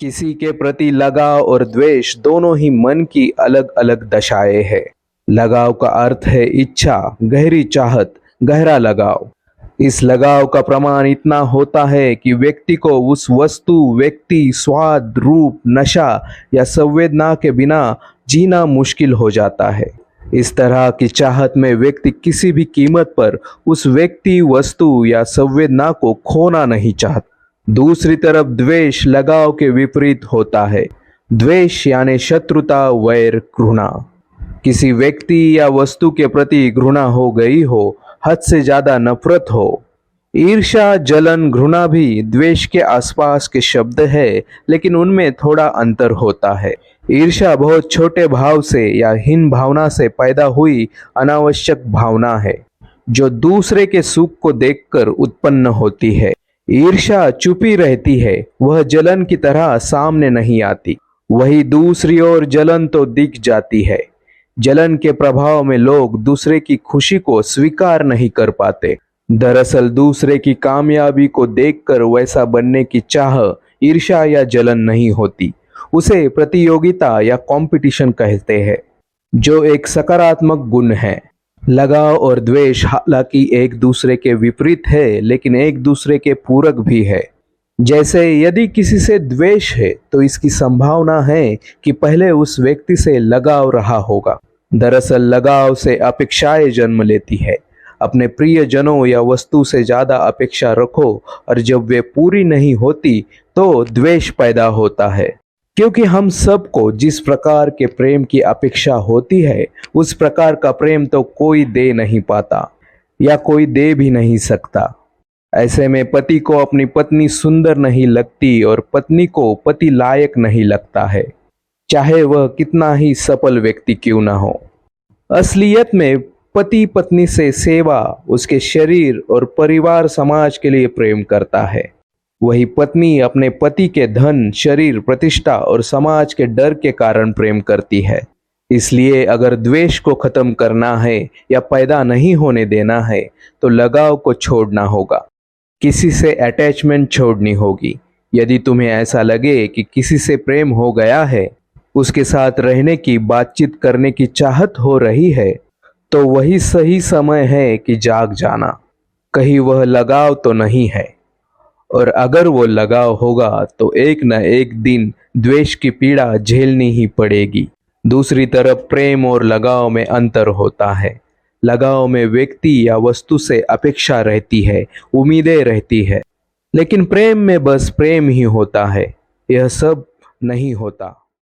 किसी के प्रति लगाव और द्वेष दोनों ही मन की अलग अलग दशाएं हैं। लगाव का अर्थ है इच्छा, गहरी चाहत, गहरा लगाव। इस लगाव का प्रमाण इतना होता है कि व्यक्ति को उस वस्तु, व्यक्ति, स्वाद, रूप, नशा या संवेदना के बिना जीना मुश्किल हो जाता है। इस तरह की चाहत में व्यक्ति किसी भी कीमत पर उस व्यक्ति, वस्तु या संवेदना को खोना नहीं चाहता। दूसरी तरफ द्वेष लगाव के विपरीत होता है। द्वेष यानी शत्रुता, वैर, घृणा। किसी व्यक्ति या वस्तु के प्रति घृणा हो गई हो, हद से ज्यादा नफरत हो। ईर्ष्या, जलन, घृणा भी द्वेष के आसपास के शब्द है, लेकिन उनमें थोड़ा अंतर होता है। ईर्ष्या बहुत छोटे भाव से या हीन भावना से पैदा हुई अनावश्यक भावना है, जो दूसरे के सुख को देखकर उत्पन्न होती है। ईर्ष्या चुपी रहती है, वह जलन की तरह सामने नहीं आती। वही दूसरी ओर जलन तो दिख जाती है। जलन के प्रभाव में लोग दूसरे की खुशी को स्वीकार नहीं कर पाते। दरअसल दूसरे की कामयाबी को देखकर वैसा बनने की चाह ईर्ष्या या जलन नहीं होती, उसे प्रतियोगिता या कंपटीशन कहते हैं, जो एक सकारात्मक गुण है। लगाव और द्वेष हालांकि एक दूसरे के विपरीत है, लेकिन एक दूसरे के पूरक भी है। जैसे यदि किसी से द्वेष है तो इसकी संभावना है कि पहले उस व्यक्ति से लगाव रहा होगा। दरअसल लगाव से अपेक्षाएं जन्म लेती है। अपने प्रियजनों या वस्तु से ज्यादा अपेक्षा रखो और जब वे पूरी नहीं होती तो द्वेष पैदा होता है। क्योंकि हम सबको जिस प्रकार के प्रेम की अपेक्षा होती है, उस प्रकार का प्रेम तो कोई दे नहीं पाता या कोई दे भी नहीं सकता। ऐसे में पति को अपनी पत्नी सुंदर नहीं लगती और पत्नी को पति लायक नहीं लगता है, चाहे वह कितना ही सफल व्यक्ति क्यों ना हो। असलियत में पति पत्नी से सेवा, उसके शरीर और परिवार, समाज के लिए प्रेम करता है। वही पत्नी अपने पति के धन, शरीर, प्रतिष्ठा और समाज के डर के कारण प्रेम करती है। इसलिए अगर द्वेष को खत्म करना है या पैदा नहीं होने देना है तो लगाव को छोड़ना होगा, किसी से अटैचमेंट छोड़नी होगी। यदि तुम्हें ऐसा लगे कि किसी से प्रेम हो गया है, उसके साथ रहने की, बातचीत करने की चाहत हो रही है, तो वही सही समय है कि जाग जाना। कहीं वह लगाव तो नहीं है, और अगर वो लगाव होगा तो एक न एक दिन द्वेष की पीड़ा झेलनी ही पड़ेगी। दूसरी तरफ प्रेम और लगाव में अंतर होता है। लगाव में व्यक्ति या वस्तु से अपेक्षा रहती है, उम्मीदें रहती है, लेकिन प्रेम में बस प्रेम ही होता है। यह सब नहीं होता।